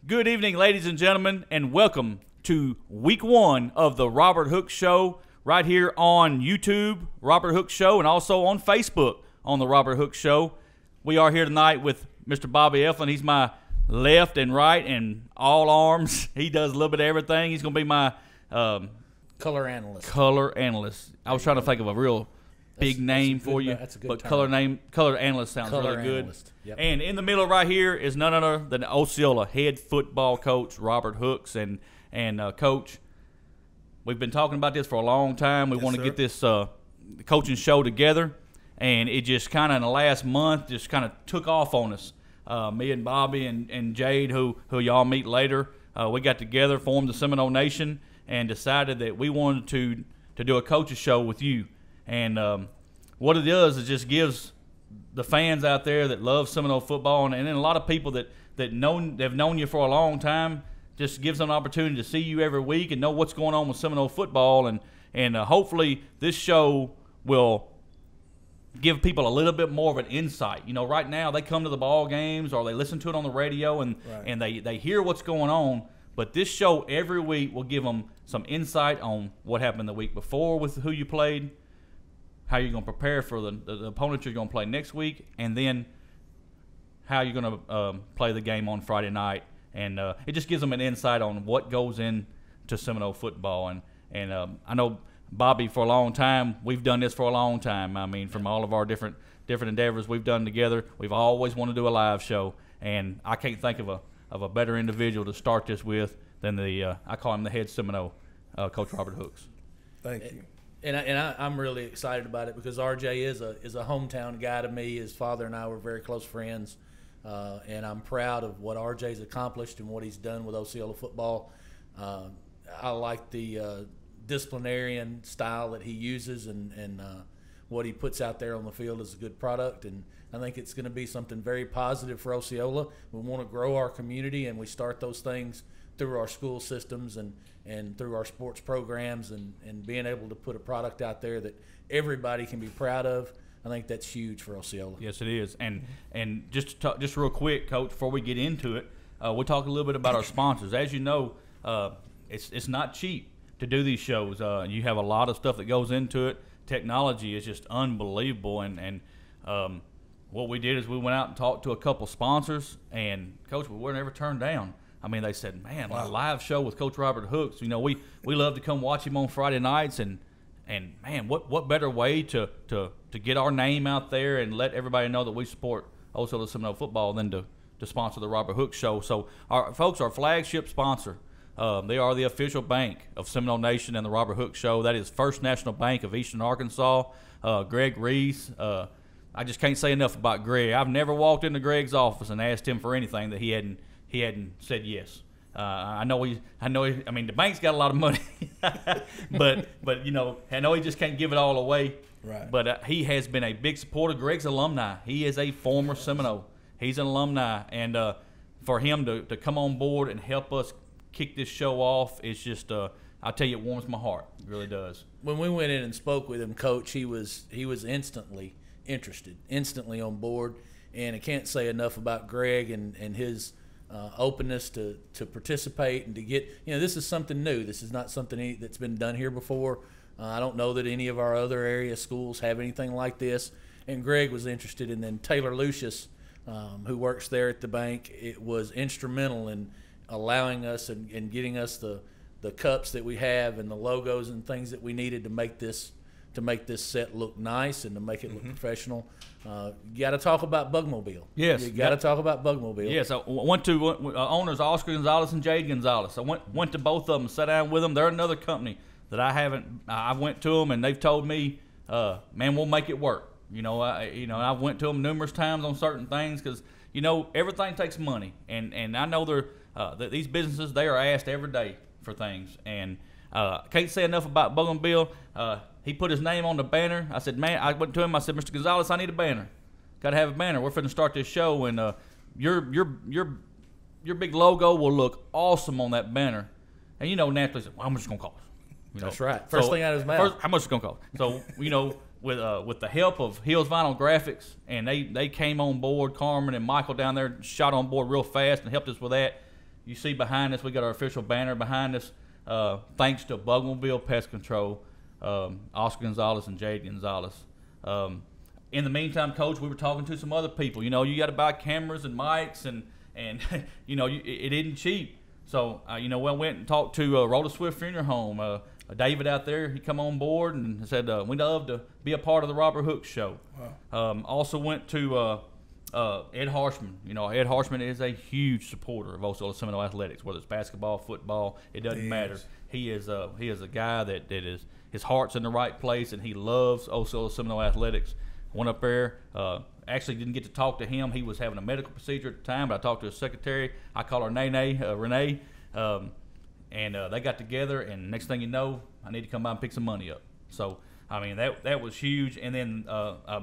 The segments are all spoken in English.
Good evening, ladies and gentlemen, and welcome to week one of the Robert Hook Show right here on YouTube, Robert Hook Show, and also on Facebook on the Robert Hook Show. We are here tonight with Mr. Bobby Eflin. He's my left and right and all arms. He does a little bit of everything. He's going to be my color analyst. I was trying to think of a real big name for you, that's a good but term. color analyst sounds Color really good. analyst, yep. And in the middle right here is none other than Osceola head football coach Robert Hooks. And Coach, we've been talking about this for a long time. We want to get this coaching show together, and it just kind of in the last month just kind of took off on us. Me and Bobby and Jade, who y'all meet later, we got together, formed the Seminole Nation, and decided that we wanted to do a coach's show with you. And what it does is just gives the fans out there that love Seminole football, and then a lot of people that have known you for a long time, just gives them an opportunity to see you every week and know what's going on with Seminole football. And hopefully this show will give people a little bit more of an insight. You know, right now they come to the ball games or they listen to it on the radio and they hear what's going on. But this show every week will give them some insight on what happened the week before with who you played, how you're going to prepare for the opponent you're going to play next week, and then how you're going to play the game on Friday night. And it just gives them an insight on what goes into Seminole football. And I know, Bobby, for a long time, we've done this for a long time. I mean, from all of our different endeavors we've done together, we've always wanted to do a live show. And I can't think of a better individual to start this with than I call him the head Seminole, Coach Robert Hooks. Thank you. And I'm really excited about it because RJ is a hometown guy to me. His father and I were very close friends, and I'm proud of what RJ's accomplished and what he's done with Osceola football. I like the disciplinarian style that he uses, and what he puts out there on the field is a good product. And I think it's going to be something very positive for Osceola. We want to grow our community, and we start those things through our school systems and through our sports programs and being able to put a product out there that everybody can be proud of. I think that's huge for Osceola. Yes, it is. And just real quick, Coach, before we get into it, we'll talk a little bit about our sponsors. As you know, it's not cheap to do these shows. You have a lot of stuff that goes into it. Technology is just unbelievable. And what we did is we went out and talked to a couple sponsors, and, Coach, we were never turned down. I mean, they said, man, a live show with Coach Robert Hooks. You know, we love to come watch him on Friday nights, and man, what better way to get our name out there and let everybody know that we support Osceola Seminole football than to sponsor the Robert Hooks Show. So, our flagship sponsor, they are the official bank of Seminole Nation and the Robert Hooks Show. That is First National Bank of Eastern Arkansas. Greg Reese. I just can't say enough about Greg. I've never walked into Greg's office and asked him for anything that he hadn't said yes. I know. I mean, the bank's got a lot of money, but you know, I know he just can't give it all away. Right. But he has been a big supporter. Greg's alumni. He is a former Seminole. He's an alumni, and for him to come on board and help us kick this show off, it's just I'll tell you, it warms my heart. It really does. When we went in and spoke with him, Coach, he was instantly interested, instantly on board, and I can't say enough about Greg and his openness to participate and to get, you know, this is something new. This is not something that's been done here before. I don't know that any of our other area schools have anything like this. And Greg was interested, and then Taylor Lucius, who works there at the bank, it was instrumental in allowing us and getting us the cups that we have and the logos and things that we needed to make this set look nice and to make it look professional. You got to talk about Bugmobile. Yes. You got to talk about Bugmobile. Yes, I went to owners Oscar Gonzalez and Jade Gonzalez. I went to both of them, sat down with them. They're another company that I went to them, and they've told me, man, we'll make it work. You know, I went to them numerous times on certain things because, you know, everything takes money, and I know that these businesses, they are asked every day for things, and can't say enough about Bugmobile. He put his name on the banner. I said, man, I went to him. I said, Mr. Gonzalez, I need a banner. Got to have a banner. We're finna start this show, and your big logo will look awesome on that banner. And you know, naturally, well, how much it's gonna cost? You know? That's right. First thing out of his mouth. How much it's gonna cost? So you know, with the help of Hills Vinyl Graphics, and they came on board. Carmen and Michael down there shot on board real fast and helped us with that. you see behind us, we got our official banner behind us. Thanks to Bugmobile Pest Control, Oscar Gonzalez and Jade Gonzalez. In the meantime, Coach, we were talking to some other people. You know, you got to buy cameras and mics, and you know, it isn't cheap. So, you know, we went and talked to Rhoda Swift Funeral Home. David out there, he come on board and said, we'd love to be a part of the Robert Hooks Show. Wow. Also went to Ed Harshman. You know, Ed Harshman is a huge supporter of Osceola Seminole athletics, whether it's basketball, football, it doesn't matter. He is a guy that is, his heart's in the right place, and he loves Osceola Seminole athletics. Went up there, actually didn't get to talk to him. He was having a medical procedure at the time, but I talked to his secretary. I call her Nene, Renee, and they got together, and next thing you know, I need to come by and pick some money up. So, I mean, that was huge. And then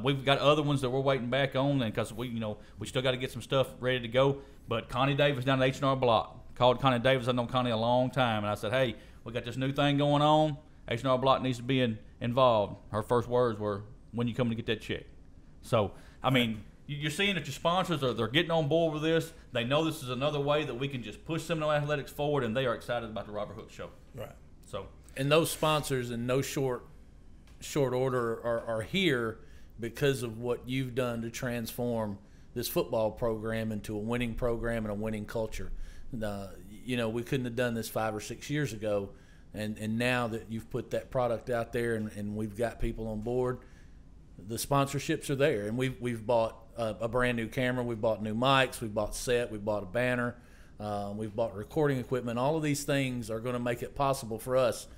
we've got other ones that we're waiting back on, and because we still got to get some stuff ready to go. But Connie Davis down at H&R Block called Connie Davis. I've known Connie a long time, and I said, hey, we got this new thing going on. H&R Block needs to be involved. Her first words were, when you coming to get that check? So, I mean, you're seeing that your sponsors they're getting on board with this. They know this is another way that we can just push Seminole athletics forward, and they are excited about the Robert Hooks Show. Right. So, and those sponsors in no short order are here because of what you've done to transform this football program into a winning program and a winning culture. You know, we couldn't have done this 5 or 6 years ago. And now that you've put that product out there and we've got people on board, the sponsorships are there. And we've bought a brand new camera, we've bought new mics, we've bought set, we've bought a banner, we've bought recording equipment. All of these things are going to make it possible for us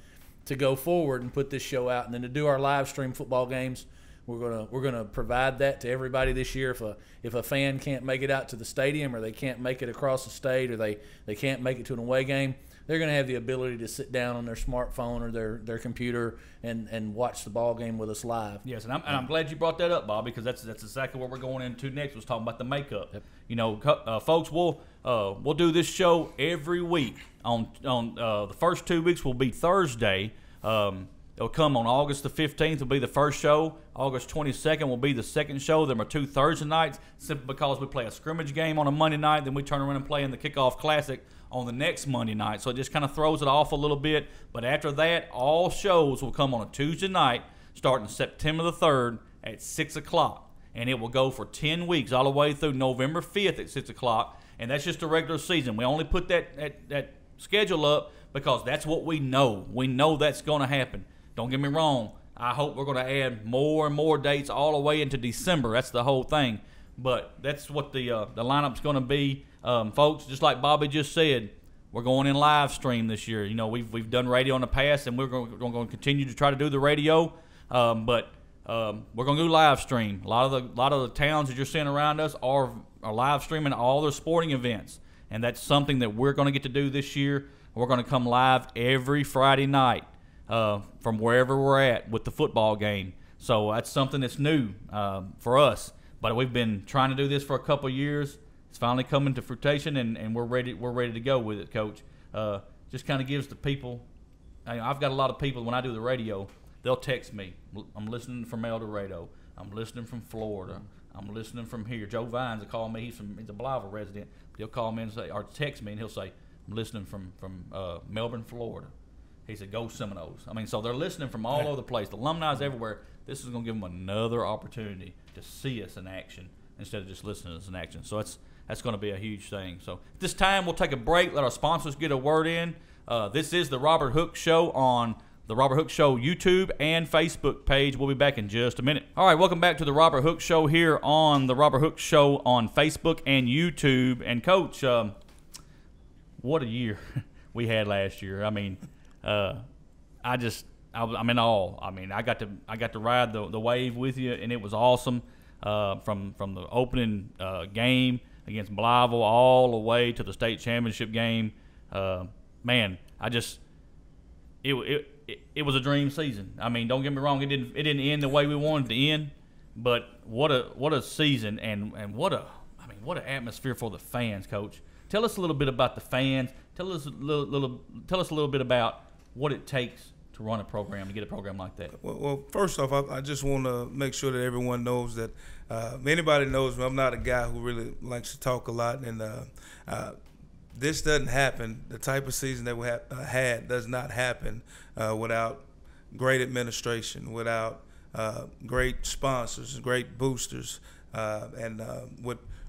to go forward and put this show out, and then to do our live stream football games. We're gonna provide that to everybody this year. If a fan can't make it out to the stadium, or they can't make it across the state, or they can't make it to an away game, they're going to have the ability to sit down on their smartphone or their computer and watch the ball game with us live. Yes, and I'm glad you brought that up, Bob, because that's exactly what we're going into next. Was talking about the makeup. Yep. You know, folks, we'll do this show every week. On the first 2 weeks will be Thursday. It'll come on August the 15th will be the first show. August 22nd will be the second show. There are 2 Thursday nights, simply because we play a scrimmage game on a Monday night, then we turn around and play in the Kickoff Classic on the next Monday night. So it just kind of throws it off a little bit. But after that, all shows will come on a Tuesday night, starting September the 3rd at 6 o'clock. And it will go for 10 weeks, all the way through November 5th at 6 o'clock. And that's just the regular season. We only put that schedule up because that's what we know. We know that's going to happen. Don't get me wrong. I hope we're going to add more and more dates all the way into December. That's the whole thing. But that's what the lineup's going to be. Folks, just like Bobby just said, we're going in live stream this year. You know, we've done radio in the past, and we're going to continue to try to do the radio. But we're going to do live stream. A lot of the towns that you're seeing around us are live streaming all their sporting events, and that's something that we're going to get to do this year. We're going to come live every Friday night from wherever we're at with the football game. So that's something that's new for us. But we've been trying to do this for a couple of years. It's finally coming to fruition, and we're ready to go with it, Coach. Just kind of gives the people. I've got a lot of people when I do the radio. They'll text me. I'm listening from El Dorado. I'm listening from Florida. I'm listening from here. Joe Vines will call me. He's a Blytheville resident. He'll call me and say, or text me, and he'll say, I'm listening from Melbourne, Florida. He said, go Seminoles. I mean, so they're listening from all over the place. The alumni's everywhere. This is going to give them another opportunity to see us in action instead of just listening to us in action. So that's going to be a huge thing. So at this time, we'll take a break, let our sponsors get a word in. This is the Robert Hooks Show on the Robert Hooks Show YouTube and Facebook page. We'll be back in just a minute. All right, welcome back to the Robert Hooks Show here on the Robert Hooks Show on Facebook and YouTube. And, Coach, what a year we had last year. I mean, I'm in awe. I mean, I got to ride the wave with you, and it was awesome. From the opening game against Blytheville all the way to the state championship game. Man, it was a dream season. I mean, don't get me wrong, it didn't end the way we wanted to end, but what a season, and what an atmosphere for the fans, Coach. Tell us a little bit about the fans. Tell us a little bit about what it takes to run a program, to get a program like that. Well, first off, I just want to make sure that everyone knows that anybody knows me. I'm not a guy who really likes to talk a lot, and this doesn't happen. The type of season that we had does not happen without great administration, without great sponsors, great boosters, and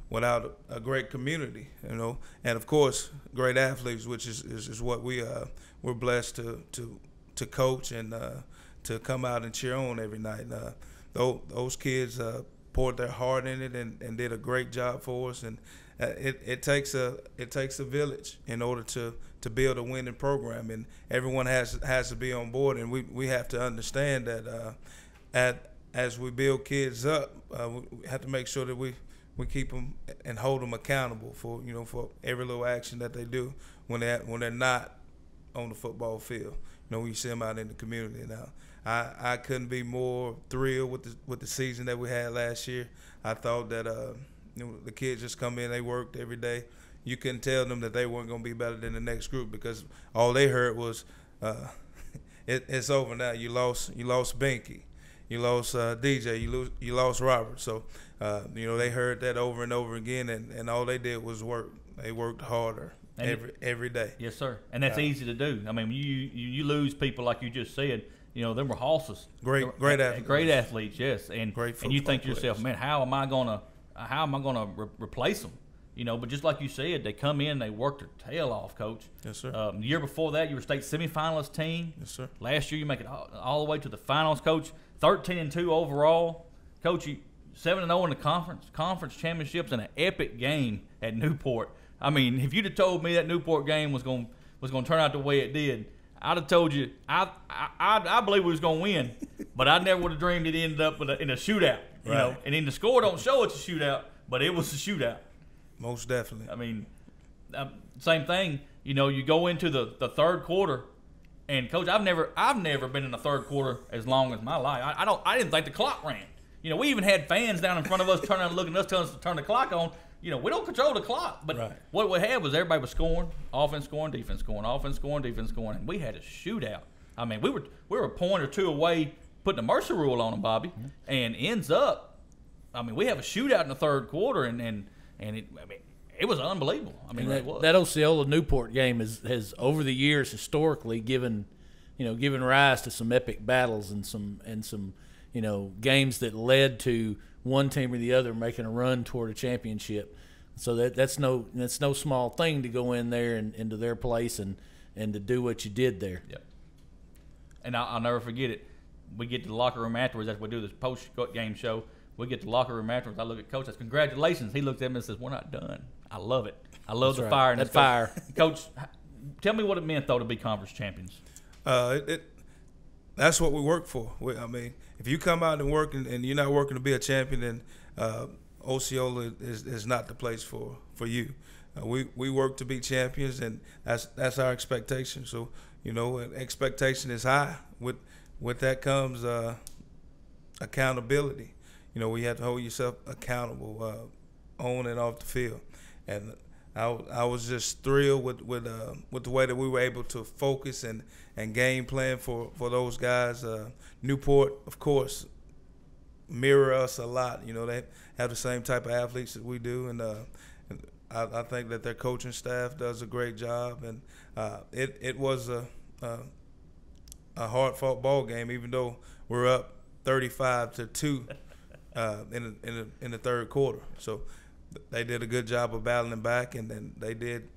without a great community, and of course great athletes, which is what we're blessed to coach and to come out and cheer on every night. Those kids poured their heart in it and did a great job for us, and it takes a village in order to build a winning program, and everyone has to be on board, and we have to understand that as we build kids up, we have to make sure that we keep them and hold them accountable for every little action that they do when they're not on the football field. When you see them out in the community now. I couldn't be more thrilled with the season that we had last year. I thought that the kids just come in, they worked every day. You couldn't tell them that they weren't going to be better than the next group because all they heard was, "It's over now. You lost Binky, you lost DJ, you lost Robert." So they heard that over and over again, and all they did was work. They worked harder every day. Yes, sir. And that's easy to do. I mean, you lose people like you just said. Them were horses. Great athletes. Great athletes, yes. And you think to yourself, players. man, how am I gonna replace them? But just like you said, they come in, they work their tail off, Coach. Yes, sir. The year before that, you were state semifinalist team. Yes, sir. Last year, you make it all the way to the finals, Coach. 13-2 overall, Coach. You 7-0 in the conference championships, and an epic game at Newport. I mean, if you'd have told me that Newport game was going to turn out the way it did, I'd have told you I believe we was going to win, but I never would have dreamed it ended up in a shootout. Right. And then the score don't show it's a shootout, but it was a shootout. Most definitely. I mean, same thing. You go into the third quarter, and Coach, I've never been in the third quarter as long as my life. I didn't think the clock ran. We even had fans down in front of us turning and looking at us, telling us to turn the clock on. We don't control the clock, but right. What we had was everybody was scoring, offense scoring, defense scoring, offense scoring, defense scoring, and we had a shootout. I mean, we were a point or two away putting a Mercer rule on them, Bobby, and ends up. I mean, we have a shootout in the third quarter, and it was unbelievable. I mean, that Osceola Newport game has over the years historically given rise to some epic battles and some games that led to one team or the other making a run toward a championship. So that's no small thing to go in there and into their place and to do what you did there. Yep. And I'll never forget it. We get to the locker room afterwards as we do this post-game show. We get to the locker room afterwards. I look at Coach. I says, "Congratulations." He looks at me and says, "We're not done." I love it. I love the fire. That fire. Coach, tell me what it meant, though, to be conference champions. That's what we work for. I mean, if you come out and work and you're not working to be a champion, then Osceola is not the place for you. We work to be champions, and that's our expectation. So, expectation is high. With that comes accountability. We have to hold yourself accountable on and off the field. And I was just thrilled with the way that we were able to focus and game plan for those guys. Newport, of course, mirror us a lot. They have the same type of athletes that we do, and I think that their coaching staff does a great job. And it was a hard-fought ball game, even though we're up 35-2 in the third quarter. So they did a good job of battling back, and then they did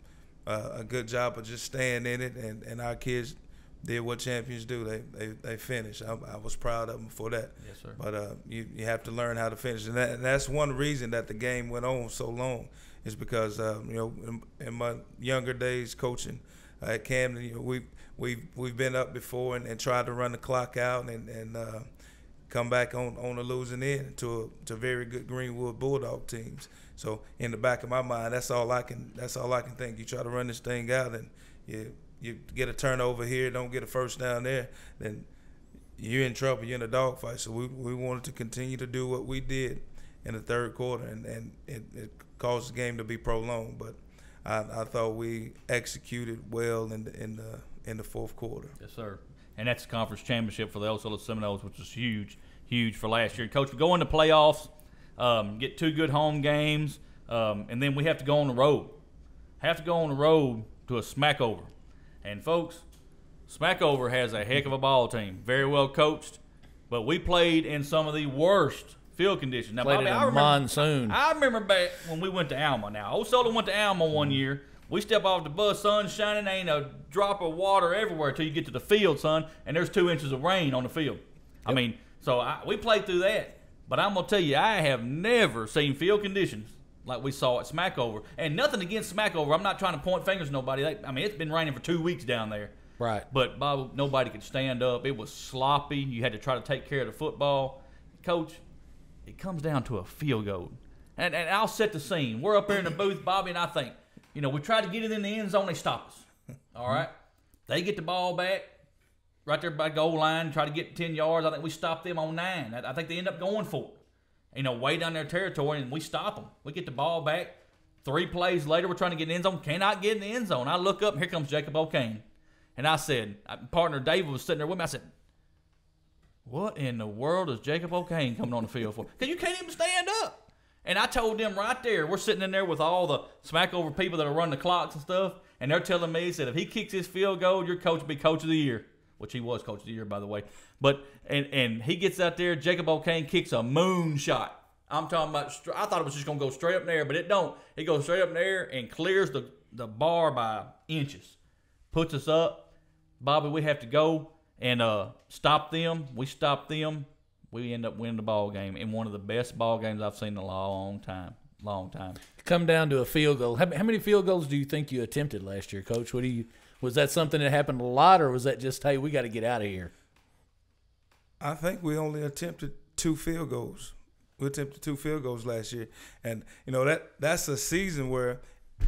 a good job of just staying in it. And our kids did what champions do. They finished. I was proud of them for that. Yes, sir. But you have to learn how to finish, and that's one reason that the game went on so long, is because in my younger days coaching at Camden, we've been up before and tried to run the clock out and come back on the losing end to very good Greenwood Bulldog teams. So in the back of my mind, that's all I can think. You try to run this thing out, and you get a turnover here, don't get a first down there, then you're in trouble. You're in a dogfight. So we wanted to continue to do what we did in the third quarter, and it caused the game to be prolonged. But I thought we executed well in the fourth quarter. Yes, sir. And that's the conference championship for the Osceola Seminoles, which was huge for last year. Coach, we go into playoffs, get 2 good home games, and then we have to go on the road. have to go on the road to a Smackover. And, folks, Smackover has a heck of a ball team, very well coached. But we played in some of the worst field conditions. Now, Played Bobby, in a I remember, monsoon. I remember back when we went to Alma. Now, Osceola went to Alma one year. We step off the bus, sun shining, ain't a drop of water everywhere until you get to the field, son, and there's 2 inches of rain on the field. Yep. I mean, we played through that. But I'm going to tell you, I have never seen field conditions like we saw at Smackover. And nothing against Smackover. I'm not trying to point fingers at nobody. It's been raining for 2 weeks down there. Right. But, Bob, nobody could stand up. It was sloppy. You had to try to take care of the football. Coach, it comes down to a field goal. And I'll set the scene. We're up there in the booth, Bobby, and I think, we tried to get it in the end zone. They stopped us. All right? They get the ball back right there by goal line, try to get 10 yards. I think we stopped them on 9. I think they end up going for it. Way down their territory, and we stop them. We get the ball back. 3 plays later, we're trying to get in the end zone. Cannot get in the end zone. I look up, and here comes Jacob O'Kane. And I said, partner David was sitting there with me. I said, what in the world is Jacob O'Kane coming on the field for? Because you can't even stand up. And I told them right there, we're sitting in there with all the Smackover people that are running the clocks and stuff, and they're telling me, he said, if he kicks his field goal, your coach will be coach of the year, which he was coach of the year, by the way. But and he gets out there, Jacob O'Kane kicks a moonshot. I'm talking about, I thought it was just going to go straight up in the air, but it don't. It goes straight up in the air and clears the bar by inches. Puts us up. Bobby, we have to go and stop them. We stop them. We end up winning the ball game in one of the best ball games I've seen in a long time. Long time. Come down to a field goal. How many field goals do you think you attempted last year, Coach? Was that something that happened a lot, or was that just, hey, we got to get out of here? I think we only attempted 2 field goals. We attempted 2 field goals last year. And, that's a season where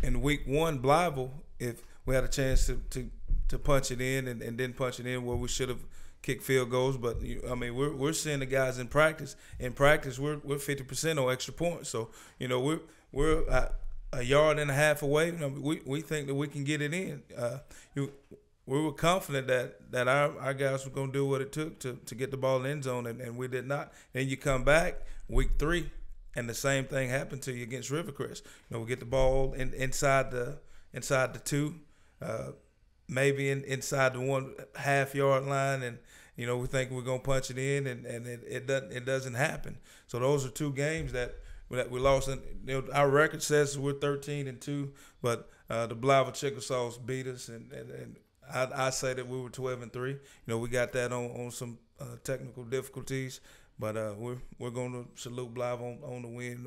in week 1, Blytheville, if we had a chance to punch it in and didn't punch it in where we should have kicked field goals. But, we're seeing the guys in practice. In practice, we're 50% on extra points. So, we're a yard and a half away. We think that we can get it in. We were confident that our guys were going to do what it took to get the ball in the end zone, and we did not. Then you come back week 3, and the same thing happened to you against Rivercrest. We get the ball inside the 2, maybe inside the 1.5 yard line, and we think we're going to punch it in, and it doesn't happen. So those are 2 games that we lost. And our record says we're 13-2, but the Blytheville Chickasaws beat us, and I say that we were 12-3. We got that on some technical difficulties, but we're going to salute Blytheville on the win.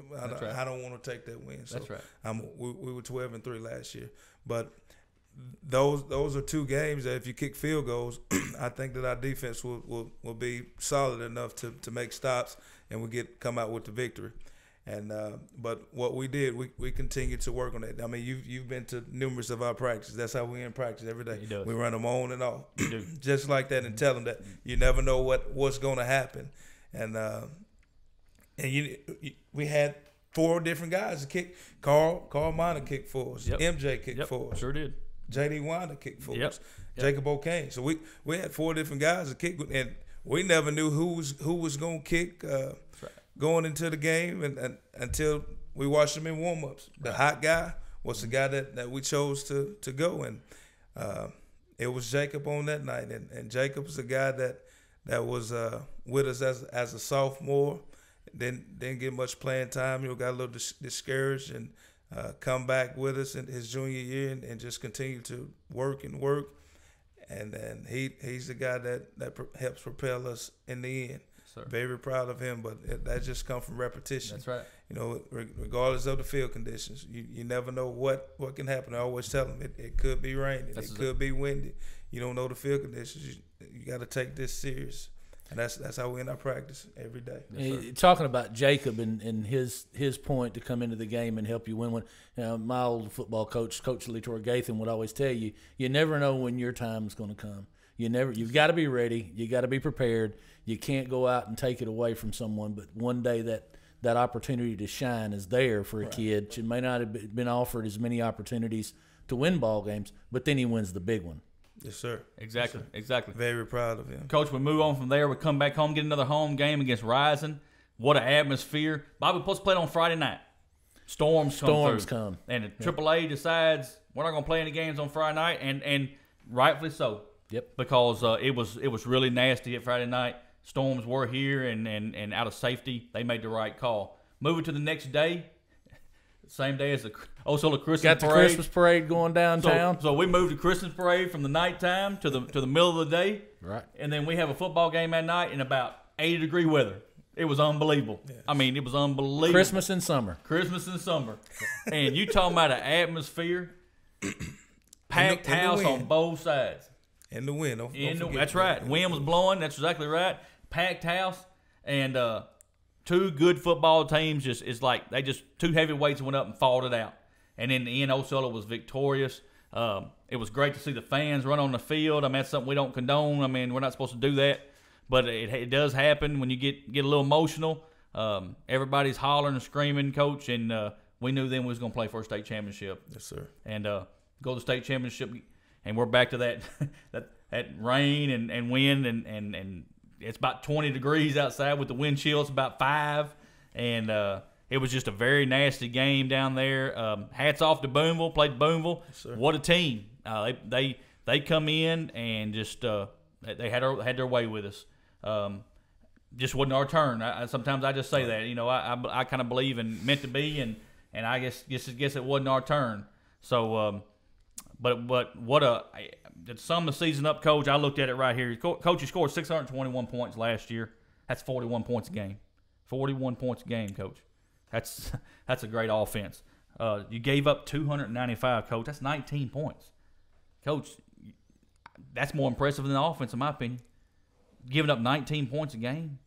I don't want to take that win. So that's right. We were 12-3 last year, but those are 2 games that if you kick field goals, I think that our defense will be solid enough to make stops, and we come out with the victory. And but what we did, we continued to work on it. You've been to numerous of our practices. That's how we in practice every day. We run them on and off, just like that, and tell them that you never know what's going to happen. And we had 4 different guys to kick. Carl Minor kicked for us. Yep. MJ kicked for us. Sure did. J.D. Winder kicked for us. Jacob O'Kane. So we had 4 different guys to kick, and we never knew who was going to kick. Going into the game and until we watched them in warm-ups. The hot guy was the guy that we chose to go, and it was Jacob on that night. And Jacob was the guy that was with us as a sophomore. Didn't get much playing time. Got a little discouraged, and come back with us in his junior year and just continue to work. And then he's the guy that helps propel us in the end. Very proud of him, but that just comes from repetition. That's right. Regardless of the field conditions, you never know what can happen. I always tell them it could be raining, could be windy. You don't know the field conditions. You got to take this serious, and that's how we end our practice every day. Yes, talking about Jacob and his point to come into the game and help you win one. My old football coach, Coach Leetor Gaithan, would always tell you, you never know when your time is going to come. You've got to be ready. You got to be prepared. You can't go out and take it away from someone, but one day that opportunity to shine is there for a kid. It may not have been offered as many opportunities to win ball games, but then he wins the big one. Yes, sir. Exactly. Yes, sir. Exactly. Very proud of him. Coach, we move on from there. We come back home, get another home game against Rising. What an atmosphere. Bobby, supposed to play on Friday night. storms Storms through. come. And the AAA decides we're not going to play any games on Friday night, and rightfully so. Yep. Because it was really nasty at Friday night. Storms were here, and out of safety, they made the right call. Moving to the next day, same day as the Osceola Christmas Got the parade. Christmas parade going downtown. So we moved the Christmas parade from the nighttime to the middle of the day. Right. And then we have a football game at night in about 80-degree weather. It was unbelievable. Yes. I mean, it was unbelievable. Christmas in summer. Christmas in summer. And you talking about an atmosphere, packed house on both sides. In the wind. That's right. Wind was blowing. That's exactly right. Packed house. And two good football teams it's like they just two heavyweights went up and fought it out. And in the end, Osceola was victorious. It was great to see the fans run on the field. I mean, that's something we don't condone. I mean, we're not supposed to do that. But it does happen when you get a little emotional. Everybody's hollering and screaming, Coach, and we knew then we was going to play for a state championship. Yes, sir. And go to the state championship, and we're back to that that rain and wind, and it's about 20 degrees outside with the wind chill. It's about 5, and it was just a very nasty game down there. Hats off to Boonville. Played Boonville. Yes, sir. What a team! They come in and just they had their way with us. Just wasn't our turn. Sometimes I just say that, you know, I kind of believe in meant to be, and I guess it wasn't our turn. So, but what to sum the season up, Coach. I looked at it right here. Coach, you scored 621 points last year. That's 41 points a game. 41 points a game, Coach. That's a great offense. You gave up 295, Coach. That's 19 points, Coach. That's more impressive than the offense, in my opinion. Giving up 19 points a game,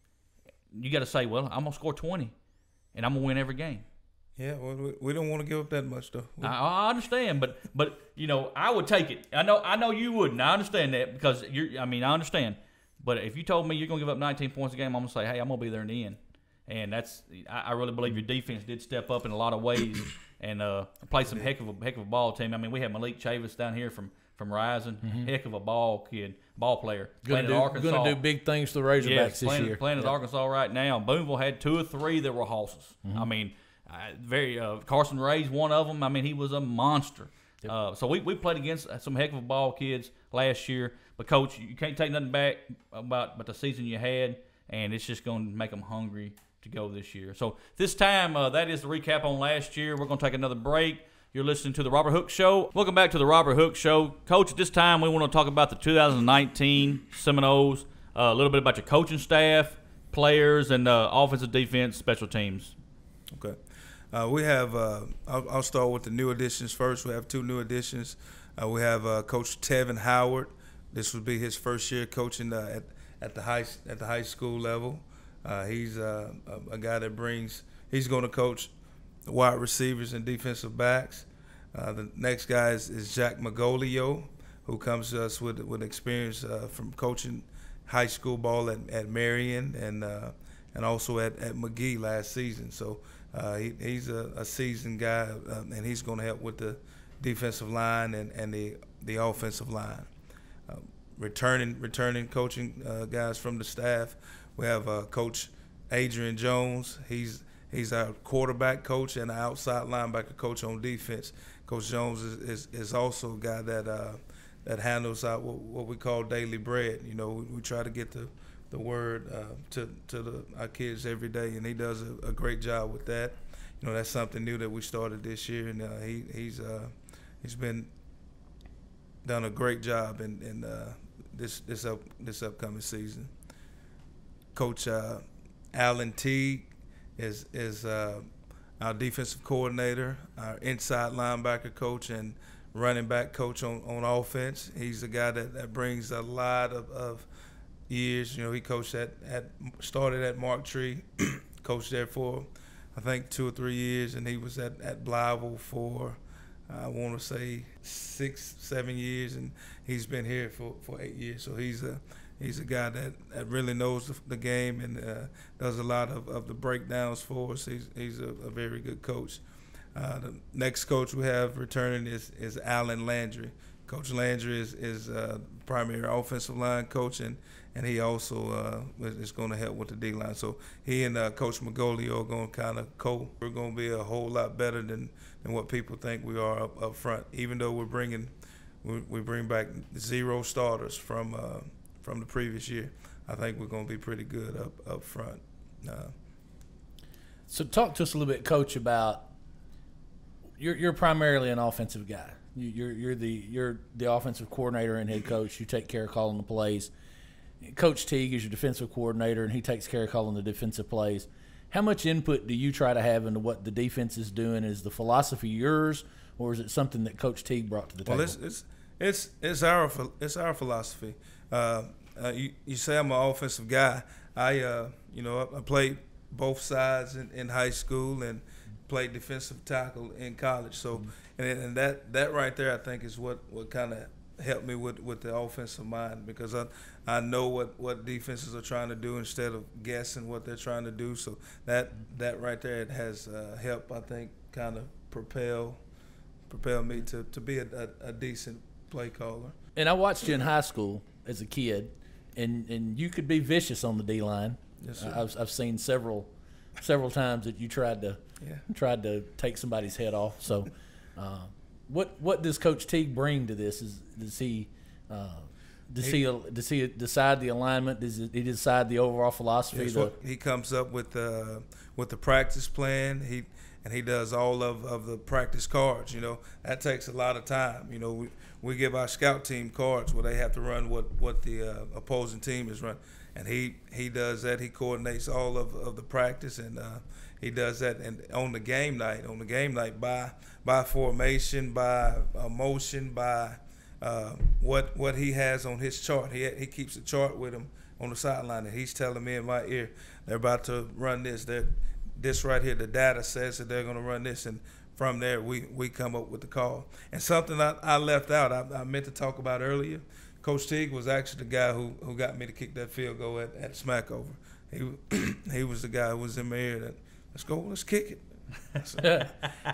you got to say, well, I'm going to score 20, and I'm going to win every game. Yeah, well, we don't want to give up that much, though. I understand, but you know, I would take it. I know you wouldn't. I understand that because I understand. But if you told me you're going to give up 19 points a game, I'm going to say, hey, I'm going to be there in the end. And I really believe your defense did step up in a lot of ways and play some heck of a ball team. I mean, we had Malik Chavis down here from Rising, heck of a ball player. Going to do big things for the Razorbacks this year. Playing at Arkansas right now. Boonville had 2 or 3 that were horses. I mean, Carson Ray's one of them. I mean, he was a monster. Yep. So we played against some heck of a ball kids last year. But, Coach, you can't take nothing back about the season you had, and it's just going to make them hungry to go this year. So this time, that is the recap on last year. We're going to take another break. You're listening to The Robert Hooks Show. Welcome back to The Robert Hooks Show. Coach, at this time, we want to talk about the 2019 Seminoles, a little bit about your coaching staff, players, and offensive, defense, special teams. Okay. We have, I'll start with the new additions first. We have 2 new additions. We have Coach Tevin Howard. This would be his first year coaching at the high school level. He's a guy that he's going to coach wide receivers and defensive backs. The next guy is Jack Magolio, who comes to us with experience from coaching high school ball at Marion and also at McGee last season. So he's a seasoned guy, and he's going to help with the defensive line and the offensive line. Returning coaching guys from the staff, we have Coach Adrian Jones. He's our quarterback coach and an outside linebacker coach on defense. Coach Jones is also a guy that handles out what we call daily bread. You know, we try to get the word to our kids every day, and he does a great job with that. You know, that's something new that we started this year, and he's done a great job in this upcoming season. Coach Alan Teague is our defensive coordinator, our inside linebacker coach, and running back coach on offense. He's a guy that brings a lot of years. You know, he coached started at Mark Tree, coached there for I think 2 or 3 years, and he was at Blytheville for I want to say 6, 7 years, and he's been here for 8 years. So he's a guy that really knows the game and does a lot of the breakdowns for us. He's a very good coach. The next coach we have returning is Alan Landry. Coach Landry is primary offensive line coach, and he also is going to help with the D-line. So he and Coach Magolio are going to kind of we're going to be a whole lot better than what people think we are up front. Even though we bring back 0 starters from the previous year, I think we're going to be pretty good up front. So talk to us a little bit, Coach, about you're primarily an offensive guy. You're the offensive coordinator and head coach. You take care of calling the plays. Coach Teague is your defensive coordinator, and he takes care of calling the defensive plays. How much input do you try to have into what the defense is doing? Is the philosophy yours, or is it something that Coach Teague brought to the table? Well, it's our philosophy. You say I'm an offensive guy. I played both sides in high school and played defensive tackle in college. So, and that right there, I think, is what kind of helped me with the offensive mind, because I know what defenses are trying to do instead of guessing what they're trying to do. So that right there, it has helped, I think, kind of propel me to be a decent play caller. And I watched you in high school as a kid, and you could be vicious on the D-line. Yes, sir. I've seen several times that you tried to take somebody's head off. So, what does Coach Teague bring to this? Does he decide the alignment? Does he decide the overall philosophy? He comes up with the practice plan. He does all of the practice cards. That takes a lot of time. We give our scout team cards where they have to run what the opposing team is running. And he does that. He coordinates all of the practice, and he does that. And on the game night, by formation, by motion, by what he has on his chart. He keeps a chart with him on the sideline, and he's telling me in my ear, they're about to run this. This right here, the data says that they're going to run this, and from there we come up with the call. And something I left out, I meant to talk about earlier. Coach Teague was actually the guy who got me to kick that field goal at Smackover. He was the guy who was in my ear that, let's kick it.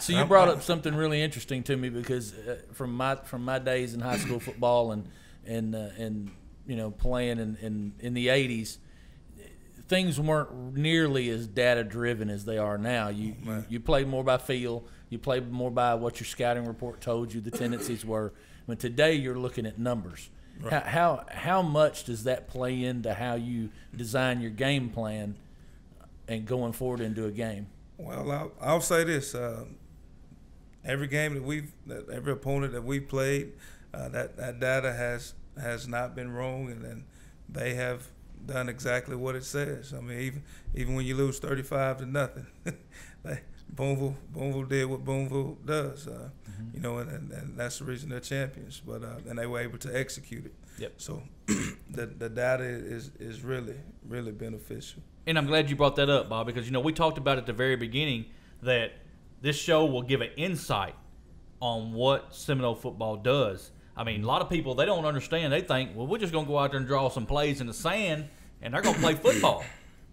So you brought up something really interesting to me, because from my days in high school football and playing in the 80s, things weren't nearly as data driven as they are now. You played more by feel. You played more by what your scouting report told you the tendencies were. But today you're looking at numbers. Right. How much does that play into how you design your game plan and going forward into a game? Well, I'll say this: every game every opponent that we've played, that data has not been wrong, and they have done exactly what it says. I mean, even when you lose 35-0, Boonville did what Boonville does, and that's the reason they're champions. But and they were able to execute it. Yep. So the data is really, really beneficial. And I'm glad you brought that up, Bob, because we talked about at the very beginning that this show will give an insight on what Seminole football does. I mean, a lot of people, they don't understand. They think, well, we're just going to go out there and draw some plays in the sand, and they're going to play football.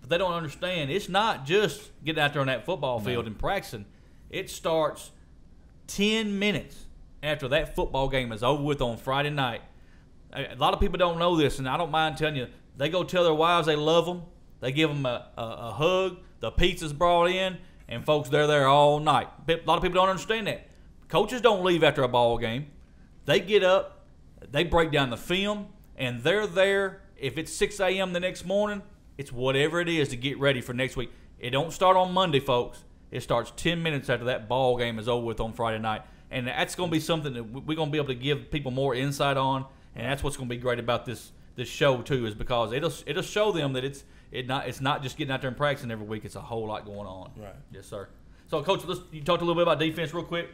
But they don't understand. It's not just getting out there on that football field and practicing. It starts 10 minutes after that football game is over with on Friday night. A lot of people don't know this, and I don't mind telling you. They go tell their wives they love them. They give them a hug. The pizza's brought in, and folks, they're there all night. A lot of people don't understand that. Coaches don't leave after a ball game. They get up, they break down the film, and they're there. If it's 6 a.m. the next morning, it's whatever it is to get ready for next week. It don't start on Monday, folks. It starts 10 minutes after that ball game is over with on Friday night. And that's going to be something that we're going to be able to give people more insight on. And that's what's going to be great about this show, too, is because it'll show them that it's not just getting out there and practicing every week. It's a whole lot going on. Right. Yes, sir. So, Coach, you talked a little bit about defense real quick.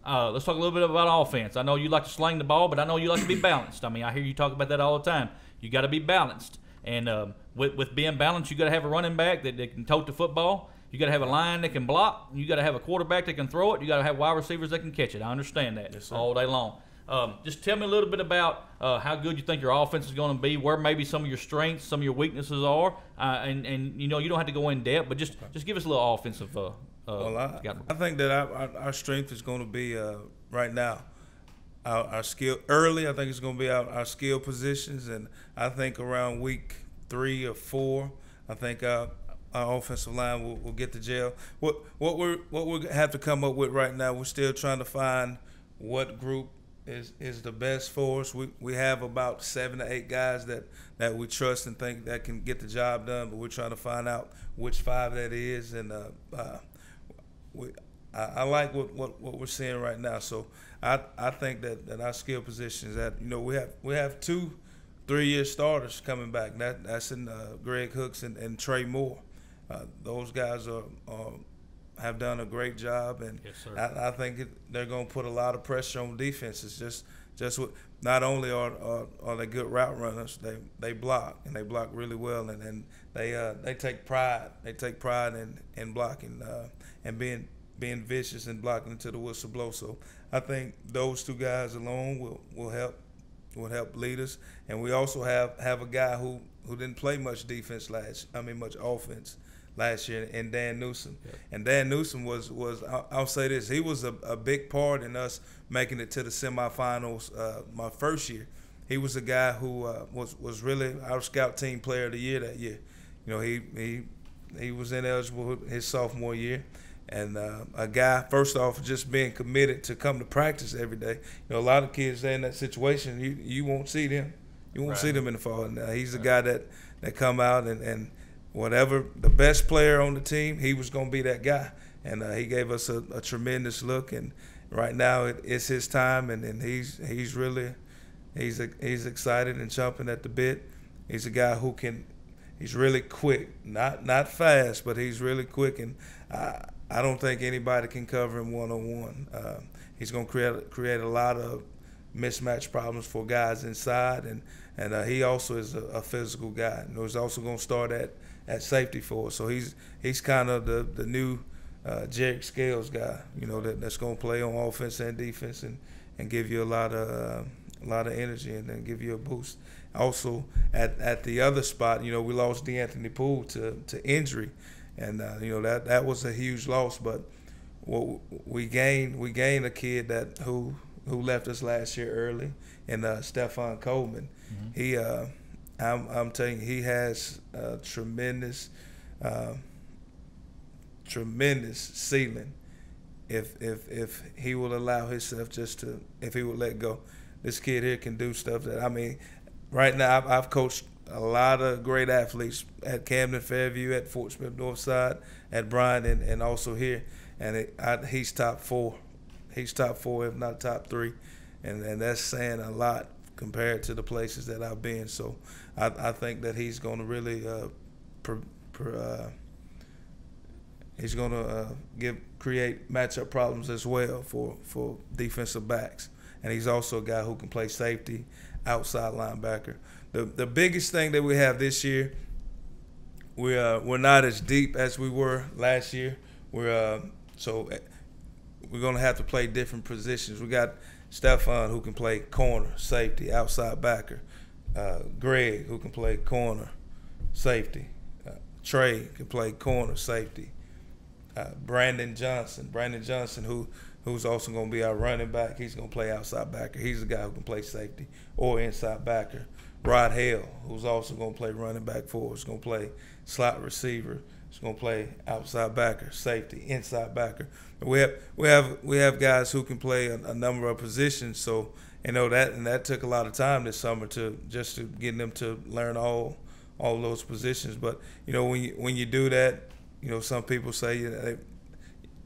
Let's talk a little bit about offense. I know you like to sling the ball, but I know you like to be balanced. I mean, I hear you talk about that all the time. You got to be balanced. And with being balanced, you got to have a running back that can tote the football. You got to have a line that can block. You got to have a quarterback that can throw it. You got to have wide receivers that can catch it. I understand that. Yes, sir. All day long. Just tell me a little bit about how good you think your offense is going to be, where maybe some of your strengths, some of your weaknesses are, and you don't have to go in depth, but just give us a little offensive. I think that our strength is going to be right now. our skill early. I think it's going to be our skill positions, and I think around week 3 or 4, I think our offensive line will get to jail. What we have to come up with right now, we're still trying to find what group is the best for us. We have about 7 to 8 guys that we trust and think that can get the job done, but we're trying to find out which 5 that is, and I like what we're seeing right now. So I think that our skill positions, that we have 2 3-year starters coming back. That's in Greg Hooks and Trey Moore. Those guys have done a great job, and yes, sir. I think they're going to put a lot of pressure on defenses. Not only are they good route runners, they block, and they block really well, and they take pride. They take pride in blocking and being vicious and blocking until the whistle blows. So I think those 2 guys alone will help lead us. And we also have a guy who didn't play much much offense last year, and Dan Newsom. Yep. And Dan Newsom was I'll say this, he was a big part in us making it to the semifinals my first year. He was a guy who was really our scout team player of the year that year. He was ineligible his sophomore year. And a guy, first off, just being committed to come to practice every day. A lot of kids that in that situation, you won't see them. You won't see them in the fall. And he's the guy that come out and whatever the best player on the team, he was going to be that guy. And he gave us a tremendous look. And right now it's his time, and he's excited and chomping at the bit. He's a guy who he's really quick, not fast, but he's really quick, and I don't think anybody can cover him one-on-one. He's going to create a lot of mismatch problems for guys inside, and he also is a physical guy. He's also going to start at safety for us. So he's kind of the new Jerick Scales guy, that's going to play on offense and defense and give you a lot of energy and then give you a boost. Also, at the other spot, we lost DeAnthony Poole to injury. And that was a huge loss, but we gained a kid who left us last year early, and Stephon Coleman. Mm-hmm. I'm telling you, he has a tremendous ceiling if he will allow himself if he would let go. This kid here can do stuff right now I've coached a lot of great athletes at Camden Fairview, at Fort Smith Northside, at Bryan, and also here. And he's top 4. He's top 4, if not top 3. And that's saying a lot compared to the places that I've been. So I think that he's going to really he's going to create matchup problems as well for defensive backs. And he's also a guy who can play safety, outside linebacker. The biggest thing that we have this year, we're not as deep as we were last year. So we're going to have to play different positions. We got Stephon, who can play corner, safety, outside backer. Greg, who can play corner, safety. Trey can play corner, safety. Brandon Johnson, who's also going to be our running back. He's going to play outside backer. He's a guy who can play safety or inside backer. Rod Hale, who's also going to play running back for us, going to play slot receiver. He's going to play outside backer, safety, inside backer. We have guys who can play a number of positions. So that took a lot of time this summer to get them to learn all those positions. But when you do that, some people say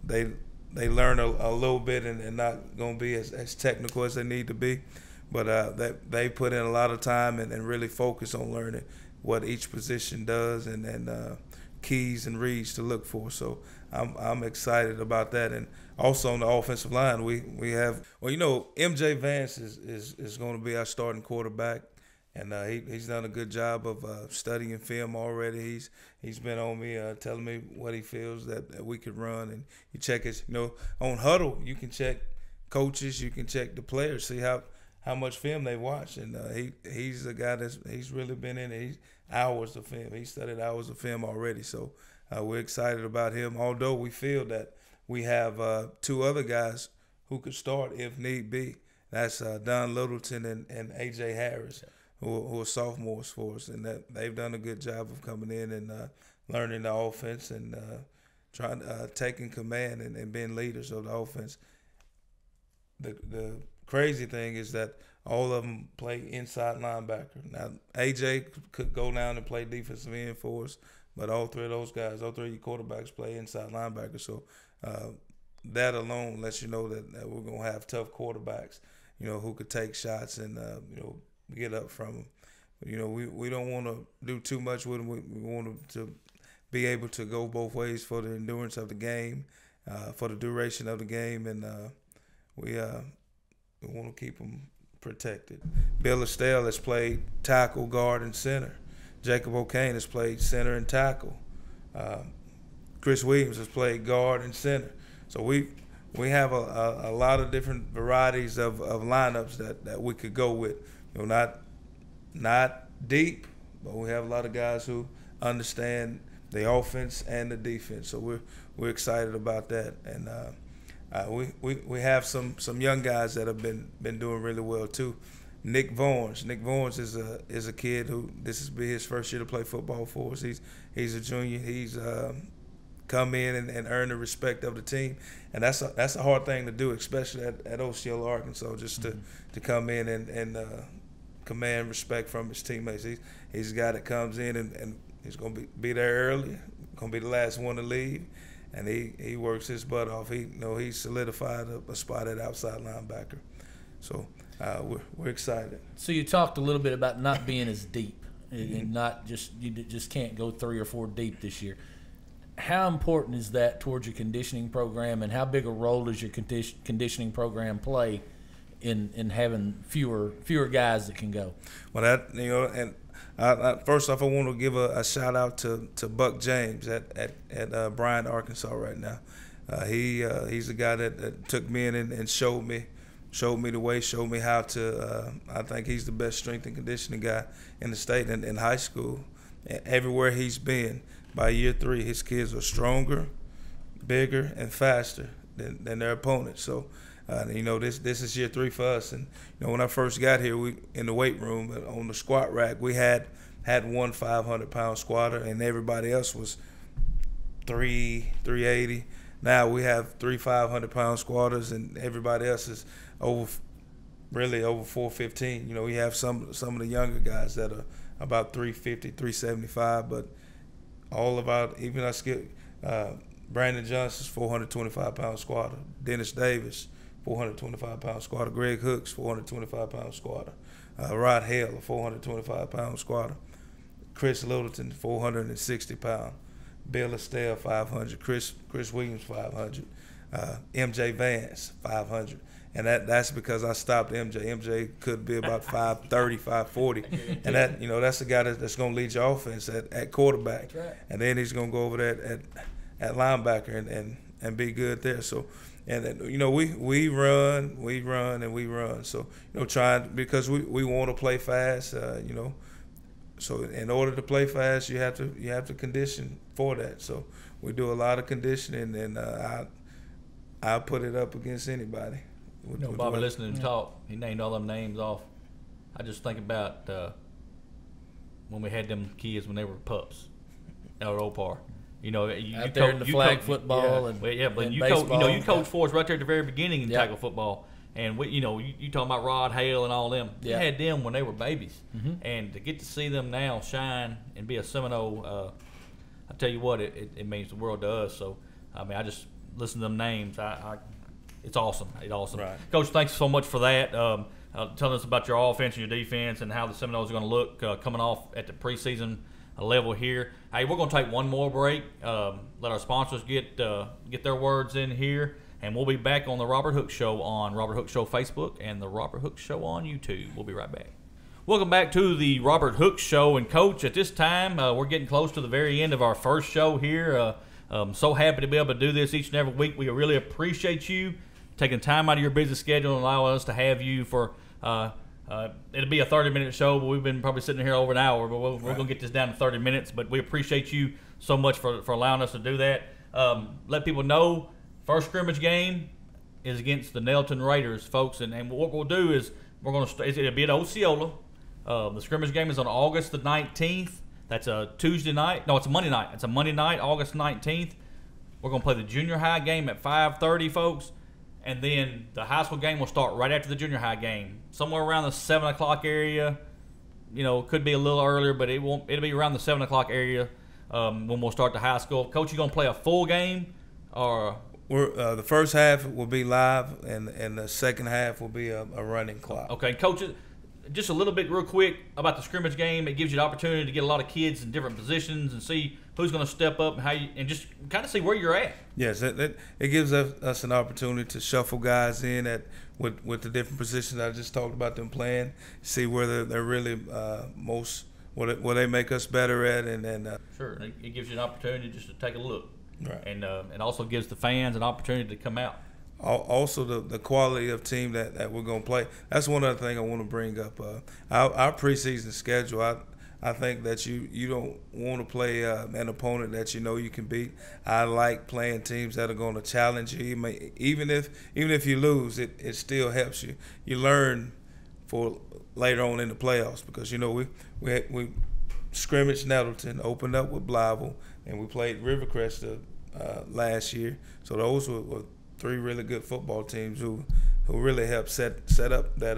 they learn a little bit and not going to be as technical as they need to be. But they put in a lot of time and really focus on learning what each position does and keys and reads to look for. So I'm excited about that. And also on the offensive line, we have MJ Vance is going to be our starting quarterback, and he's done a good job of studying film already. He's been on me telling me what he feels that we could run, and you check his on Huddle. You can check coaches, you can check the players, see how much film they watch, and he's a guy he's really been in it. He's hours of film. He studied hours of film already, so we're excited about him. Although we feel that we have 2 other guys who could start if need be, That's Don Littleton and A.J. Harris, who are sophomores for us, and that they've done a good job of coming in and learning the offense and trying taking command and being leaders of the offense. The crazy thing is that all of them play inside linebacker. Now, A.J. could go down and play defensive end for us, but all three of those guys, all three of your quarterbacks play inside linebacker. So that alone lets you know that we're going to have tough quarterbacks, who could take shots and, get up from them. We don't want to do too much with them. We want them to be able to go both ways for the endurance of the game, for the duration of the game, and we want to keep them protected. Bill Estelle has played tackle, guard, and center. Jacob O'Kane has played center and tackle. Chris Williams has played guard and center. So we have a lot of different varieties of lineups that we could go with. Not deep, but we have a lot of guys who understand the offense and the defense. So we're excited about that, and we have some young guys that have been doing really well too. Nick Vorns is a kid who this will be his first year to play football for us. He's a junior. He's come in and earn the respect of the team, and that's a hard thing to do, especially at Osceola, Arkansas, just to come in and command respect from his teammates. He's a guy that comes in and he's going to be there early, going to be the last one to leave, and he works his butt off. He solidified a spot at outside linebacker. So we're excited. So you talked a little bit about not being as deep and you just can't go 3 or 4 deep this year. How important is that towards your conditioning program, and how big a role does your conditioning program play in having fewer guys that can go? Well, and first off, I want to give a shout out to Buck James at Bryant, Arkansas right now. He's a guy that took me in and showed me the way, showed me how to. I think he's the best strength and conditioning guy in the state and in high school. Everywhere he's been, by year 3, his kids are stronger, bigger, and faster than their opponents. So, this is year 3 for us. And when I first got here, we in the weight room on the squat rack, we had one 500-pound squatter, and everybody else was 380. Now we have 3 500-pound squatters, and everybody else is over 415. We have some of the younger guys that are about 350, 375, but all about even I skip Brandon Johnson's 425-pound squatter, Dennis Davis 425-pound squatter, Greg Hooks 425-pound squatter, Rod Hale a 425-pound squatter, Chris Littleton 460-pound, Bill Estelle 500, Chris Williams 500, MJ Vance 500. And that's because I stopped MJ. MJ could be about 530, 540. And that's the guy that's going to lead your offense at quarterback. That's right. And then he's going to go over there at linebacker and be good there. So, and we run. So, because we want to play fast, So in order to play fast, you have to condition for that. So we do a lot of conditioning, and I put it up against anybody. Bobby, listening to him talk, he named all them names off. I just think about when we had them kids when they were pups out at Opar. Out there in the flag football and you baseball. You coached for us right there at the very beginning in tackle football, and you talking about Rod Hale and all them. You had them when they were babies, and to get to see them now shine and be a Seminole, I tell you what, it means the world to us. So I just listen to them names. It's awesome. It's awesome. Right. Coach, thanks so much for that. Telling us about your offense and your defense and how the Seminoles are going to look coming off at the preseason level here. Hey, we're going to take one more break. Let our sponsors get their words in here, and we'll be back on the Robert Hook Show on Robert Hook Show Facebook and the Robert Hook Show on YouTube. We'll be right back. Welcome back to the Robert Hook Show. And, Coach, at this time, we're getting close to the very end of our first show here. So happy to be able to do this each and every week. We really appreciate you taking time out of your busy schedule and allowing us to have you for it'll be a 30-minute show, but we've been probably sitting here over an hour, but we're going to get this down to 30 minutes. But we appreciate you so much for allowing us to do that. Let people know, first scrimmage game is against the Nelton Raiders, folks. And what we'll do is we're going to it'll be at Osceola. The scrimmage game is on August the 19th. That's a Tuesday night. No, it's a Monday night. It's a Monday night, August 19th. We're going to play the junior high game at 5:30, folks. And then the high school game will start right after the junior high game, somewhere around the 7 o'clock area. You know, it could be a little earlier, but it won't. It'll be around the 7 o'clock area when we'll start the high school. Coach, you going to play a full game or? The first half will be live, and the second half will be a running clock. Okay, Coach, just a little bit real quick about the scrimmage game. It gives you the opportunity to get a lot of kids in different positions and see who's going to step up and how you, and just kind of see where you're at. Yes, it gives us an opportunity to shuffle guys in with the different positions I just talked about them playing, see where they're really what they make us better at, and sure, it gives you an opportunity just to take a look. Right. And it also gives the fans an opportunity to come out. Also, the quality of team that we're going to play. That's one other thing I want to bring up. Our preseason schedule, I think that you don't want to play an opponent that you know you can beat. I like playing teams that are going to challenge you. Even if you lose, it still helps you. You learn for later on in the playoffs because, you know, we scrimmaged Nettleton, opened up with Blytheville, and we played Rivercrest last year. So those were three really good football teams who really helped set up that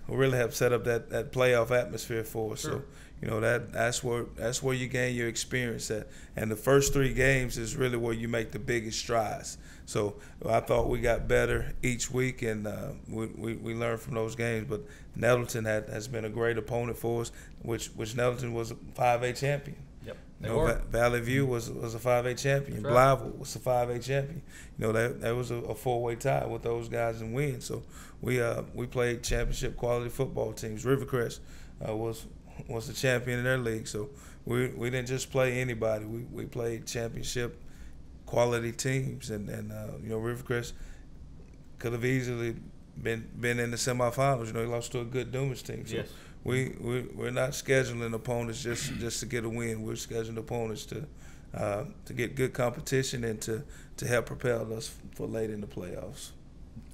that playoff atmosphere for us. Sure. So, you know, that's where you gain your experience at. And the first three games is really where you make the biggest strides. So I thought we got better each week, and we learned from those games. But Nettleton has been a great opponent for us, which Nettleton was a 5A champion. Yep. Valley View was a 5A champion. That's right. Blytheville was a 5A champion. You know, that was a four-way tie with those guys and win. So we played championship quality football teams. Rivercrest was the champion in their league. So we didn't just play anybody. We played championship quality teams, and you know, Rivercrest could have easily been in the semifinals. You know, he lost to a good Dumas team. So yes. We're not scheduling opponents just to get a win. We're scheduling opponents to get good competition and to help propel us for late in the playoffs.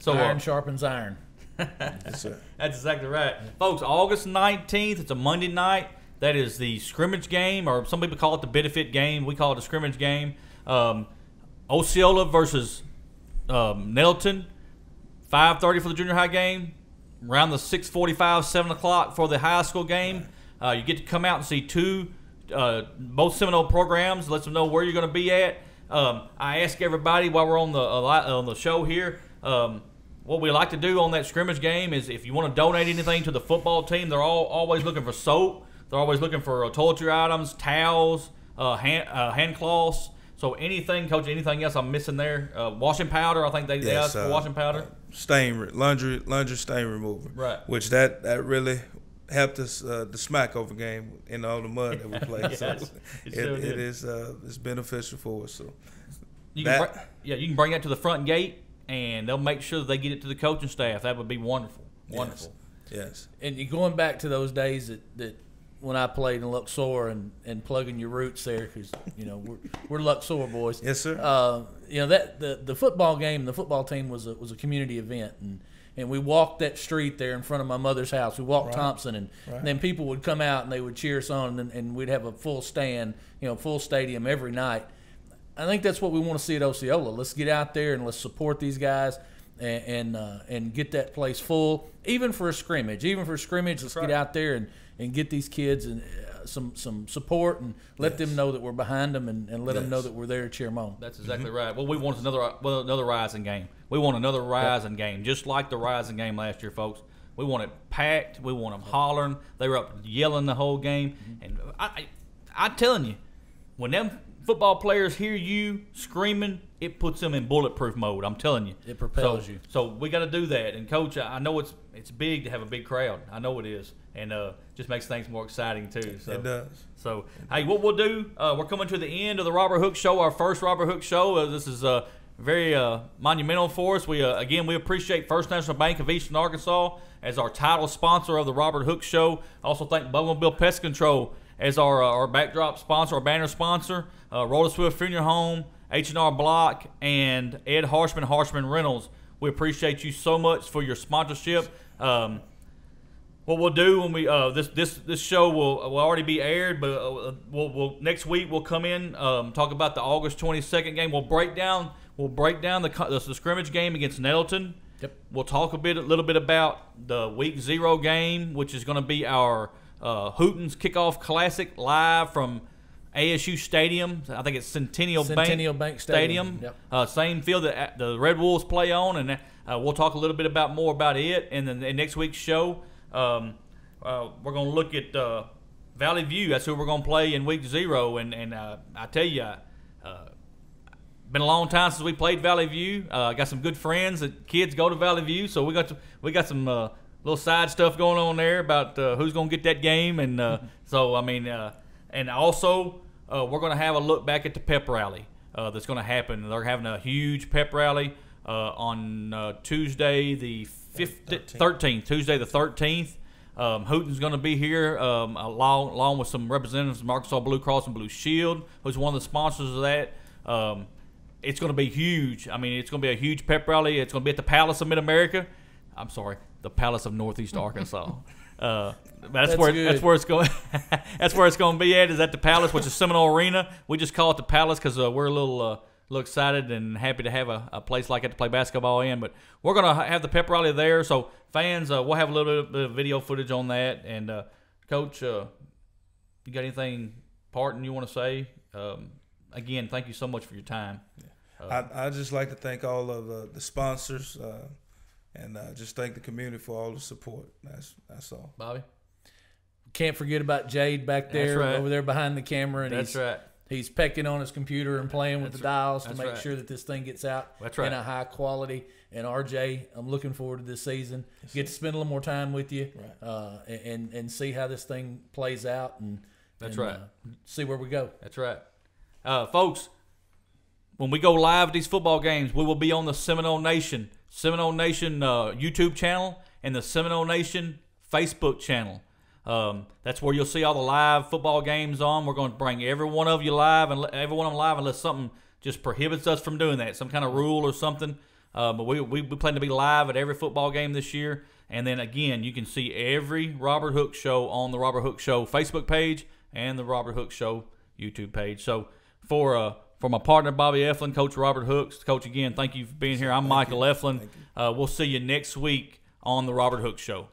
So iron sharpens iron. Yes, sir. That's exactly right. Folks, August 19th, it's a Monday night. That is the scrimmage game, or some people call it the benefit game. We call it a scrimmage game. Osceola versus Nettleton, 5:30 for the junior high game. Around the 6:45, 7 o'clock for the high school game. You get to come out and see both Seminole programs. Let them know where you're going to be at. I ask everybody while we're on the show here, what we like to do on that scrimmage game is if you want to donate anything to the football team, they're always looking for soap. They're always looking for toiletry items, towels, hand cloths. So anything, Coach, anything else I'm missing there? Washing powder, I think they asked for washing powder. Laundry stain remover. Right. Which that really helped us the Smackover game in all the mud that we played. Yes, so it is it's beneficial for us. So you can bring that to the front gate, and they'll make sure that they get it to the coaching staff. That would be wonderful. Wonderful. Yes. And you're going back to those days that when I played in Luxor and plugging your roots there, because you know we're Luxor boys. Yes, sir. You know that the football game, the football team was a community event, and we walked that street there in front of my mother's house. We walked Thompson, and then people would come out and they would cheer us on, and we'd have a full stand, you know, full stadium every night. I think that's what we want to see at Osceola. Let's get out there and let's support these guys and get that place full, even for a scrimmage. Let's get out there and get these kids and some support and let them know that we're behind them and let them know that we're there to cheer them on. That's exactly right. Well, we want another Rising game. We want another Rising game, just like the Rising game last year, folks. We want it packed. We want them hollering. They were up yelling the whole game. And I'm telling you, when them football players hear you screaming, it puts them in bulletproof mode. I'm telling you. It propels you. So we got to do that. And, Coach, I know it's big to have a big crowd. I know it is. And just makes things more exciting, too. So, it does. So, hey, what we'll do, we're coming to the end of the Robert Hook Show, our first Robert Hook Show. This is very monumental for us. We appreciate First National Bank of Eastern Arkansas as our title sponsor of the Robert Hook Show. Also thank Bowmanville Pest Control as our backdrop sponsor, our banner sponsor. Roller Swift Funeral Home, H&R Block, and Ed Harshman Reynolds. We appreciate you so much for your sponsorship. What we'll do when we this show will already be aired, but we'll next week we'll come in talk about the August 22nd game. We'll break down the scrimmage game against Nettleton. Yep. We'll talk a little bit about the Week 0 game, which is going to be our Hootens Kickoff Classic live from ASU Stadium. I think it's Centennial Bank Stadium. Yep. Same field that the Red Wolves play on, and we'll talk a little bit more about it. And then in next week's show, we're going to look at Valley View. That's who we're going to play in Week 0. And I tell you, been a long time since we played Valley View. Got some good friends that kids go to Valley View, so we got some little side stuff going on there about who's going to get that game. And so I mean, and also we're going to have a look back at the pep rally that's going to happen. They're having a huge pep rally on Tuesday the 13th. Tuesday the 13th. Hooten's going to be here along with some representatives from Arkansas Blue Cross and Blue Shield, who's one of the sponsors of that. It's going to be huge. I mean, it's going to be a huge pep rally. It's going to be at the Palace of Mid-America. I'm sorry, the Palace of Northeast Arkansas. That's where it's going. That's where it's going to be at. Is at the Palace, which is Seminole Arena. We just call it the Palace because we're a little excited and happy to have a place like that to play basketball in. But we're going to have the pep rally there. So fans, we'll have a little bit of video footage on that. And Coach, you got anything parting you want to say? Again, thank you so much for your time. I'd just like to thank all of the sponsors and just thank the community for all the support. That's all. Bobby? Can't forget about Jade back there, over there behind the camera. And he's pecking on his computer and playing with the dials to make sure that this thing gets out in a high quality. And RJ, I'm looking forward to this season. Get to spend a little more time with you and see how this thing plays out and see where we go. That's right. Folks, when we go live at these football games, we will be on the Seminole Nation YouTube channel and the Seminole Nation Facebook channel. That's where you'll see all the live football games on. We're going to bring every one of you live and every one of them live unless something just prohibits us from doing that, some kind of rule or something. But we plan to be live at every football game this year. And then again, you can see every Robert Hook show on the Robert Hook Show Facebook page and the Robert Hook Show YouTube page. So for my partner, Bobby Eflin, Coach Robert Hooks. Coach, again, thank you for being here. I'm Michael Eflin. We'll see you next week on the Robert Hooks Show.